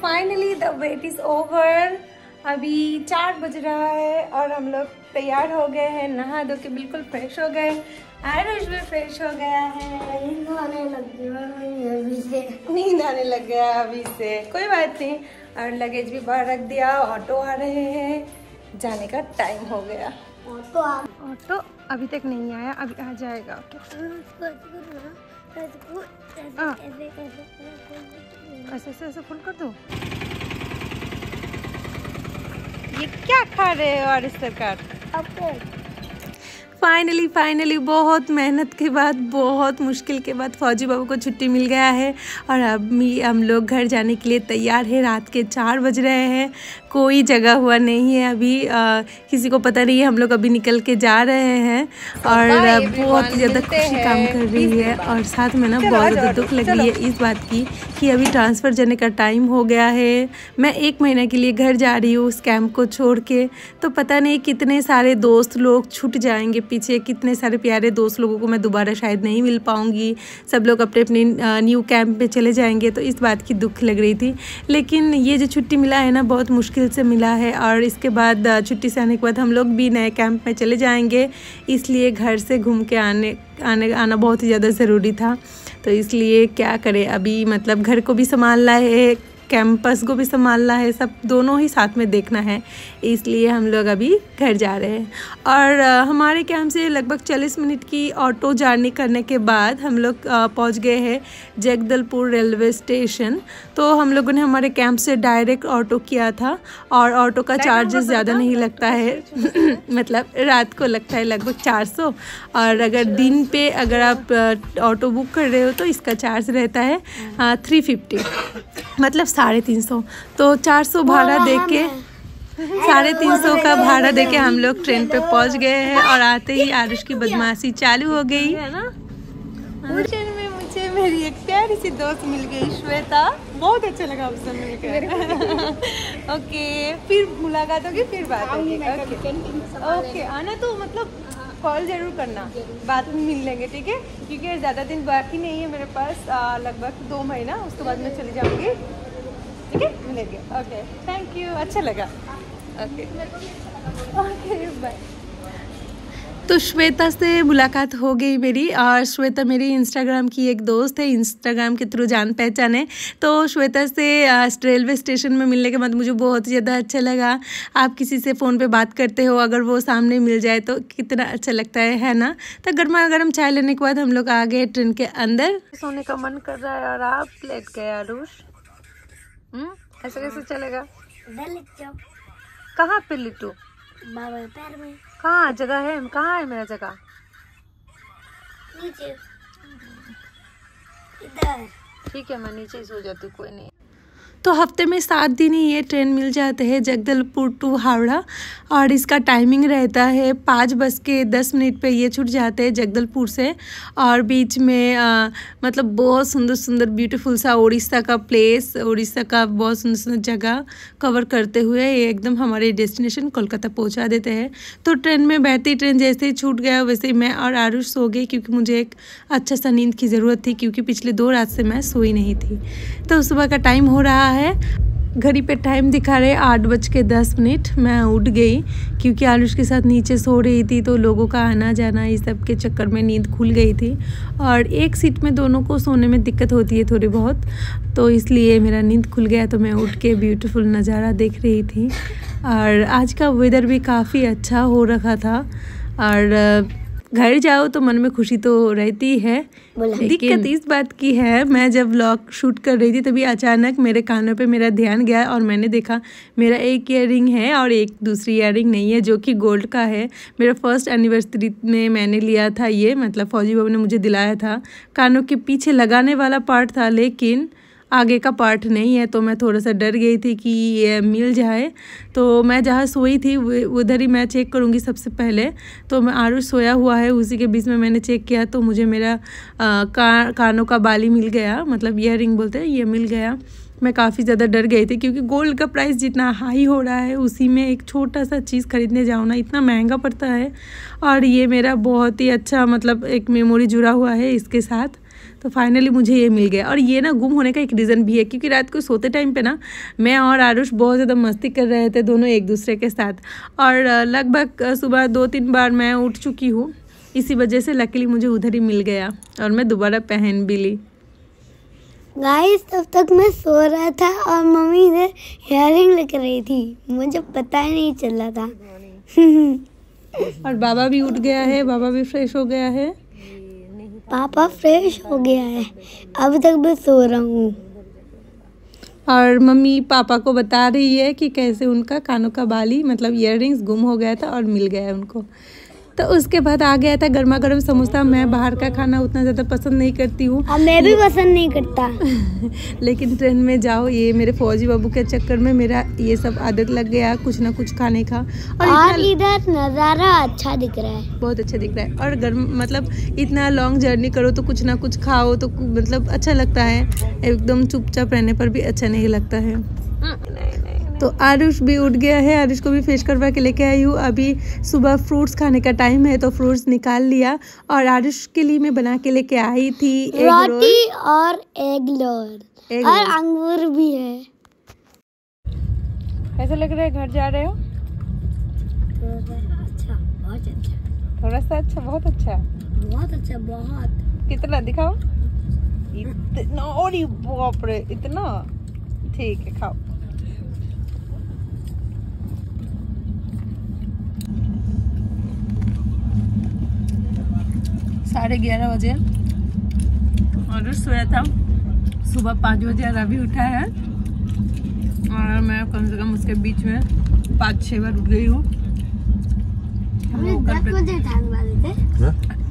Finally the wait is over. अभी 4 बज रहा है और हम लोग तैयार हो गए हैं, नहा धो के बिल्कुल फ्रेश हो गए। आरुष भी फ्रेश हो गया है। नींद आने लग गया अभी से, कोई बात नहीं। और लगेज भी बाहर रख दिया, ऑटो आ रहे हैं, जाने का टाइम हो गया। ऑटो अभी तक नहीं आया, अभी आ जाएगा ऑटो। ऐसे ऐसे फुल कर दो। ये क्या खा रहे हो और इस सरकार? फाइनली बहुत मेहनत के बाद, बहुत मुश्किल के बाद फौजी बाबू को छुट्टी मिल गया है और अभी हम लोग घर जाने के लिए तैयार है। रात के 4 बज रहे हैं, कोई जगह हुआ नहीं है अभी, किसी को पता नहीं है। हम लोग अभी निकल के जा रहे हैं और बहुत ज़्यादा खुशी काम कर रही है और साथ में ना बहुत ज़्यादा दुख लग रही है इस बात की कि अभी ट्रांसफ़र जाने का टाइम हो गया है। मैं 1 महीने के लिए घर जा रही हूँ उस कैंप को छोड़ के, तो पता नहीं कितने सारे दोस्त लोग छूट जाएंगे पीछे, कितने सारे प्यारे दोस्त लोगों को मैं दोबारा शायद नहीं मिल पाऊंगी। सब लोग अपने अपने न्यू कैंप पे चले जाएंगे, तो इस बात की दुख लग रही थी। लेकिन ये जो छुट्टी मिला है ना, बहुत मुश्किल से मिला है और इसके बाद छुट्टी से आने के बाद हम लोग भी नए कैंप में चले जाएंगे, इसलिए घर से घूम के आना बहुत ही ज़्यादा ज़रूरी था। तो इसलिए क्या करें, अभी मतलब घर को भी संभालना है, कैंपस को भी संभालना है, सब दोनों ही साथ में देखना है, इसलिए हम लोग अभी घर जा रहे हैं। और हमारे कैंप से लगभग 40 मिनट की ऑटो जर्नी करने के बाद हम लोग पहुंच गए हैं जगदलपुर रेलवे स्टेशन। तो हम लोगों ने हमारे कैंप से डायरेक्ट ऑटो किया था और ऑटो का चार्जेस ज़्यादा नहीं लगता है मतलब रात को लगता है लगभग 400, और अगर दिन पे अगर आप ऑटो बुक कर रहे हो तो इसका चार्ज रहता है 350, मतलब 350। तो 400 भाड़ा देके 350 का भाड़ा देके हम लोग ट्रेन पे पहुंच गए हैं और आते ही आरुष की बदमाशी चालू हो गई है ना। ट्रेन में मुझे मेरी एक प्यारी सी दोस्त मिल गई, श्वेता। बहुत अच्छा लगा आपसे मिलकर। ओके, फिर मुलाकात होगी, फिर बात होगी। ओके, आना तो मतलब कॉल जरूर करना, बाद में मिल लेंगे, ठीक है? क्योंकि ज़्यादा दिन बाकी नहीं है मेरे पास, लगभग 2 महीना, उसके बाद मैं चली जाऊँगी, ठीक है? मिलेंगे। ओके, थैंक यू, अच्छा लगा। Okay bye. तो श्वेता से मुलाकात हो गई मेरी, और श्वेता मेरी इंस्टाग्राम की एक दोस्त है, इंस्टाग्राम के थ्रू जान पहचान है। तो श्वेता से रेलवे स्टेशन में मिलने के बाद मुझे बहुत ही ज़्यादा अच्छा लगा। आप किसी से फ़ोन पे बात करते हो, अगर वो सामने मिल जाए तो कितना अच्छा लगता है ना। तो गर्मा गर्म चाय लेने के बाद हम लोग आ गए ट्रेन के अंदर। सोने का मन कर रहा है और आप लेट गए आरुष। ऐसा कैसे चलेगा? कहाँ पे लिटू? पैर में। कहाँ जगह है? कहाँ है मेरा जगह? नीचे। इधर। ठीक है, मैं नीचे ही सो जाती हूँ, कोई नहीं। तो हफ्ते में 7 दिन ही ये ट्रेन मिल जाते हैं जगदलपुर टू हावड़ा, और इसका टाइमिंग रहता है 5:10 पे ये छूट जाते हैं जगदलपुर से। और बीच में मतलब बहुत सुंदर सुंदर ब्यूटीफुल सा उड़ीसा का प्लेस, उड़ीसा का बहुत सुंदर सुंदर जगह कवर करते हुए ये एकदम हमारे डेस्टिनेशन कोलकाता पहुंचा देते हैं। तो ट्रेन में बैठती, ट्रेन जैसे ही छूट गया वैसे ही मैं और आरुष सो गई, क्योंकि मुझे एक अच्छा सा नींद की ज़रूरत थी, क्योंकि पिछले 2 रात से मैं सोई नहीं थी। तो सुबह का टाइम हो रहा है, घड़ी पे टाइम दिखा रहे 8:10। मैं उठ गई क्योंकि आरुष के साथ नीचे सो रही थी, तो लोगों का आना जाना इस सब के चक्कर में नींद खुल गई थी, और एक सीट में दोनों को सोने में दिक्कत होती है थोड़ी बहुत, तो इसलिए मेरा नींद खुल गया। तो मैं उठ के ब्यूटीफुल नज़ारा देख रही थी, और आज का वेदर भी काफ़ी अच्छा हो रखा था। और घर जाओ तो मन में खुशी तो रहती है, दिक्कत इस बात की है, मैं जब व्लॉग शूट कर रही थी तभी अचानक मेरे कानों पे मेरा ध्यान गया और मैंने देखा मेरा एक ईयररिंग है और एक दूसरी ईयररिंग नहीं है, जो कि गोल्ड का है। मेरा फर्स्ट एनिवर्सरी में मैंने लिया था ये, मतलब फौजी बाबू ने मुझे दिलाया था। कानों के पीछे लगाने वाला पार्ट था, लेकिन आगे का पार्ट नहीं है, तो मैं थोड़ा सा डर गई थी कि ये मिल जाए। तो मैं जहाँ सोई थी उधर ही मैं चेक करूँगी सबसे पहले। तो मैं आरुष सोया हुआ है, उसी के बीच में मैंने चेक किया, तो मुझे मेरा कानों का बाली मिल गया, मतलब ईयररिंग बोलते हैं, ये मिल गया। मैं काफ़ी ज़्यादा डर गई थी, क्योंकि गोल्ड का प्राइस जितना हाई हो रहा है उसी में एक छोटा सा चीज़ खरीदने जाओ ना, इतना महंगा पड़ता है। और ये मेरा बहुत ही अच्छा मतलब एक मेमोरी जुड़ा हुआ है इसके साथ। तो फाइनली मुझे ये मिल गया। और ये ना गुम होने का एक रीज़न भी है, क्योंकि रात को सोते टाइम पे ना मैं और आरुष बहुत ज़्यादा मस्ती कर रहे थे दोनों एक दूसरे के साथ, और लगभग सुबह 2-3 बार मैं उठ चुकी हूँ। इसी वजह से लकीली मुझे उधर ही मिल गया और मैं दोबारा पहन भी ली। गाइस तब तक मैं सो रहा था और मम्मी इधर इयररिंग लेकर रही थी, मुझे पता ही नहीं चल रहा था। और बाबा भी उठ गया है, बाबा भी फ्रेश हो गया है। पापा फ्रेश हो गया है, अभी तक मैं सो रहा हूँ। और मम्मी पापा को बता रही है कि कैसे उनका कानों का बाली मतलब ईयररिंग्स गुम हो गया था और मिल गया उनको। तो उसके बाद आ गया था गर्मा गर्म समोसा। मैं बाहर का खाना उतना ज़्यादा पसंद नहीं करती हूँ, अब मैं भी पसंद नहीं करता। लेकिन ट्रेन में जाओ, ये मेरे फौजी बाबू के चक्कर में मेरा ये सब आदत लग गया कुछ ना कुछ खाने का। और इधर नज़ारा अच्छा दिख रहा है, बहुत अच्छा दिख रहा है। और गर्म मतलब इतना लॉन्ग जर्नी करो तो कुछ ना कुछ खाओ तो मतलब अच्छा लगता है, एकदम चुपचाप रहने पर भी अच्छा नहीं लगता है। तो आरुष भी उठ गया है, आरुष को भी फ्रेश करवा के लेके आई हूँ। अभी सुबह फ्रूट्स खाने का टाइम है तो फ्रूट्स निकाल लिया, और आरुष के लिए मैं बना के लेके आई थी रोटी और एग रोल और अंगूर भी है। कैसा लग रहा है घर जा रहे हो? अच्छा, बहुत अच्छा, थोड़ा सा अच्छा, बहुत अच्छा, बहुत अच्छा, बहुत। कितना दिखाओ? इतना, और बाप रे इतना, ठीक है खाओ। साढ़े 11 बजे और सोया था, सुबह 5 बजे और अभी उठा है, और मैं कम से कम उसके बीच में 5-6 बार उठ गई हूँ। 10 बजे उठाने वाले थे,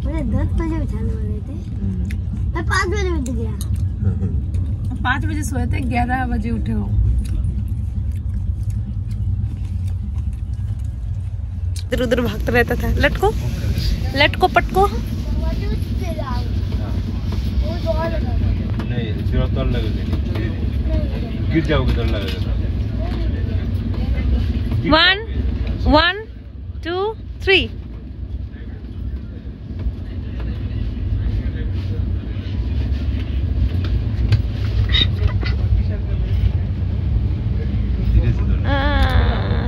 मुझे 10 बजे उठाने वाले थे, मैं 5 बजे उठ गया। 5 बजे सोए थे, 11 बजे उठे हो। इधर उधर भागता रहता था, लटको लटको पटको। नहीं जरूरत और लगेगा, गिर जाओगे तो लगेगा। 1 1 2 3।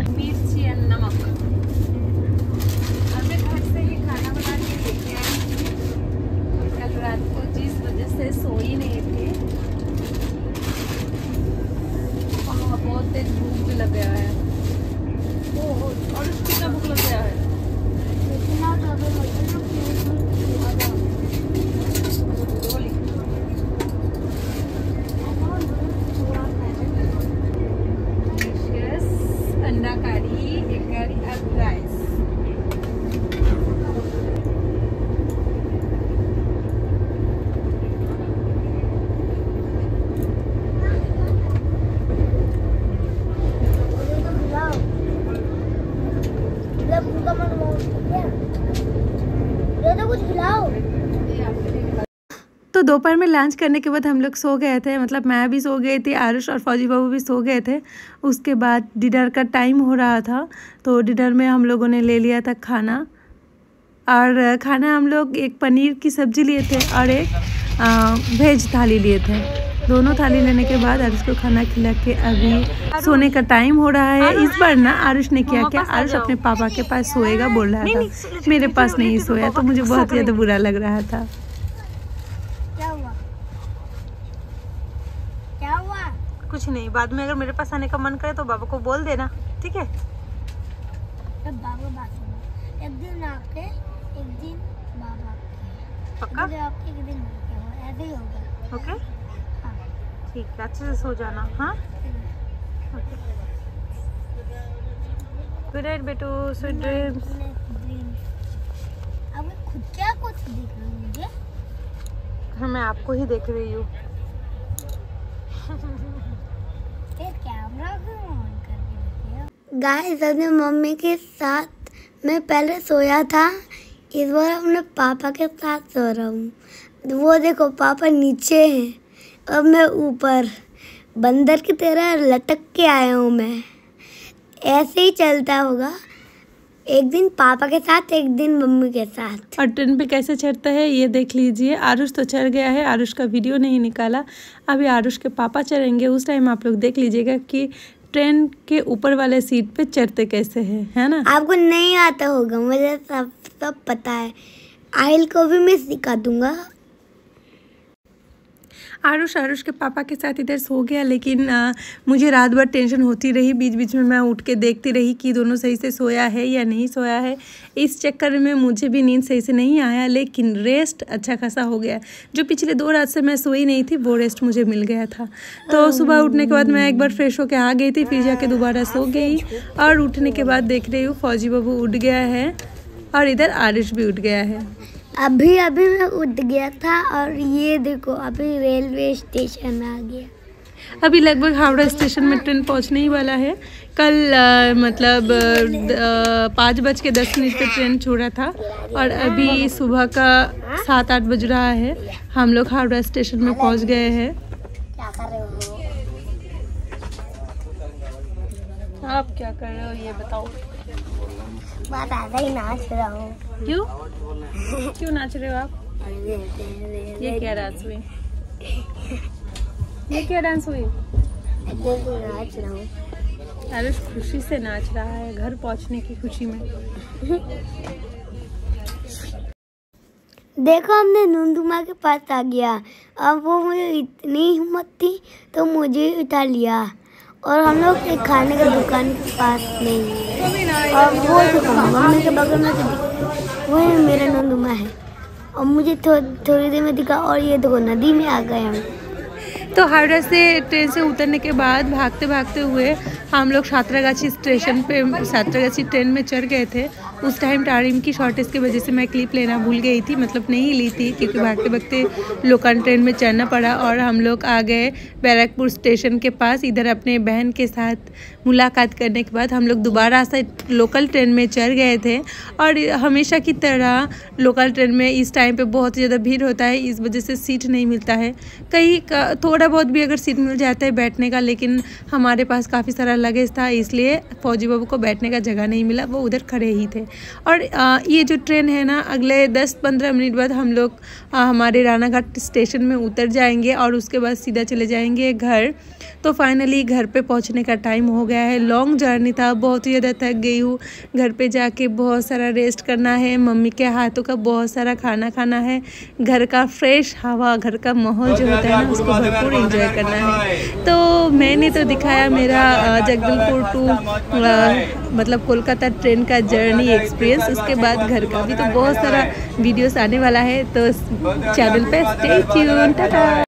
मिर्ची और नमक। हमें घर से ही खाना बना के लेके आई थी, कल रात को जिस वजह से सोई नहीं थी। बहुत तेज भूख भी लग गया है, और कितना भूख लग गया है। अंडा करी, एग करी और राइस। तो दोपहर में लंच करने के बाद हम लोग सो गए थे, मतलब मैं भी सो गई थी, आरुष और फौजी बाबू भी सो गए थे। उसके बाद डिनर का टाइम हो रहा था, तो डिनर में हम लोगों ने ले लिया था खाना। और खाना हम लोग एक पनीर की सब्ज़ी लिए थे और एक वेज थाली लिए थे। दोनों थाली लेने के बाद आरुष को खाना खिला के अभी सोने का टाइम हो रहा है। इस बार ना आरुष ने किया क्या, आरुष अपने पापा के पास सोएगा बोल रहा था, मेरे पास नहीं सोया, तो मुझे बहुत ज़्यादा बुरा लग रहा था। क्या हुआ? कुछ नहीं, बाद में अगर मेरे पास आने का मन करे तो बाबा को बोल देना, ठीक है? बाबा बात सुनो, एक दिन आपके एक दिन बाबा के, पक्का? आपके एक दिन ऐसे ही होगा। ओके ठीक है, अच्छे से सो जाना। हाँ गुड नाइट बेटू, स्वीट ड्रीम्स। अब खुद क्या कुछ देख रही हूँ मुझे? हाँ मैं आपको ही देख रही हूँ। कैमरा क्यों ऑन करके रखी है? गाइस अपने मम्मी के साथ मैं पहले सोया था, इस बार अपने पापा के साथ सो रहा हूँ। वो देखो पापा नीचे हैं, अब मैं ऊपर बंदर की तरह लटक के आया हूँ। मैं ऐसे ही चलता होगा, एक दिन पापा के साथ, एक दिन मम्मी के साथ। और ट्रेन पे कैसे चढ़ता है ये देख लीजिए। आरुष तो चढ़ गया है, आरुष का वीडियो नहीं निकाला, अभी आरुष के पापा चढ़ेंगे, उस टाइम आप लोग देख लीजिएगा कि ट्रेन के ऊपर वाले सीट पे चढ़ते कैसे हैं, है ना। आपको नहीं आता होगा, मुझे सब पता है। आयल को भी मैं सिखा दूंगा। आरुष के पापा के साथ इधर सो गया, लेकिन मुझे रात भर टेंशन होती रही। बीच बीच में मैं उठ के देखती रही कि दोनों सही से सोया है या नहीं सोया है। इस चक्कर में मुझे भी नींद सही से नहीं आया, लेकिन रेस्ट अच्छा खासा हो गया। जो पिछले 2 रात से मैं सोई नहीं थी वो रेस्ट मुझे मिल गया था। तो सुबह उठने के बाद मैं एक बार फ्रेश होकर आ गई थी, फिर जाके दोबारा सो गई। और उठने के बाद देख रही हूँ फौजी बाबू उठ गया है और इधर आरुष भी उठ गया है। अभी मैं उठ गया था और ये देखो अभी रेलवे स्टेशन आ गया। अभी लगभग हावड़ा स्टेशन में ट्रेन पहुंचने ही वाला है। कल 5:10 पे ट्रेन छोड़ा था और अभी सुबह का 7-8 बज रहा है। हम लोग हावड़ा स्टेशन में पहुंच गए हैं। क्या कर रहे हो? आप क्या कर रहे हो ये बताओ। बात ऐसा ही नाच रहा हूँ। क्यों नाच रहे हो आप? ये क्या डांस हुई? ये क्या डांस हुई? नाच रहा हूँ। आरुष खुशी से नाच रहा है घर पहुंचने की खुशी में। देखो हमने नंदुमा के पास आ गया। अब वो मुझे इतनी हिम्मत थी तो मुझे उठा लिया और हम लोग एक खाने का दुकान के पास नहीं। और वो देखो मम्मी के बगल में वो मेरा नंदुमा है और मुझे थोड़ी देर में दिखा और ये देखो नदी में आ गए हम। तो हावड़ा से ट्रेन से उतरने के बाद भागते भागते हुए हम लोग सातरागाछी स्टेशन पे सातरागाछी ट्रेन में चढ़ गए थे। उस टाइम टाइम की शॉर्टेज की वजह से मैं क्लिप लेना भूल गई थी, मतलब नहीं ली थी, क्योंकि भागते भागते लोकल ट्रेन में चढ़ना पड़ा। और हम लोग आ गए बैरकपुर स्टेशन के पास। इधर अपने बहन के साथ मुलाकात करने के बाद हम लोग दोबारा से लोकल ट्रेन में चढ़ गए थे। और हमेशा की तरह लोकल ट्रेन में इस टाइम पे बहुत ज़्यादा भीड़ होता है, इस वजह से सीट नहीं मिलता है। कहीं थोड़ा बहुत भी अगर सीट मिल जाता है बैठने का, लेकिन हमारे पास काफ़ी सारा लगेज था, इसलिए फौजी बाबू को बैठने का जगह नहीं मिला, वो उधर खड़े ही थे। और ये जो ट्रेन है ना, अगले 10-15 मिनट बाद हम लोग हमारे रानाघाट स्टेशन में उतर जाएंगे और उसके बाद सीधा चले जाएंगे घर। तो फाइनली घर पे पहुंचने का टाइम हो गया है। लॉन्ग जर्नी था, बहुत ही ज़्यादा थक गई हूँ। घर पे जाके बहुत सारा रेस्ट करना है, मम्मी के हाथों का बहुत सारा खाना खाना है, घर का फ्रेश हवा, घर का माहौल जो होता है ना, उसको भरपूर एंजॉय करना है। तो मैंने तो दिखाया मेरा जगदलपुर टू मतलब कोलकाता ट्रेन का जर्नी एक्सपीरियंस। उसके बाद घर का भी तो बहुत सारा वीडियोस आने वाला है, तो चैनल पे स्टे ट्यून। टाटा।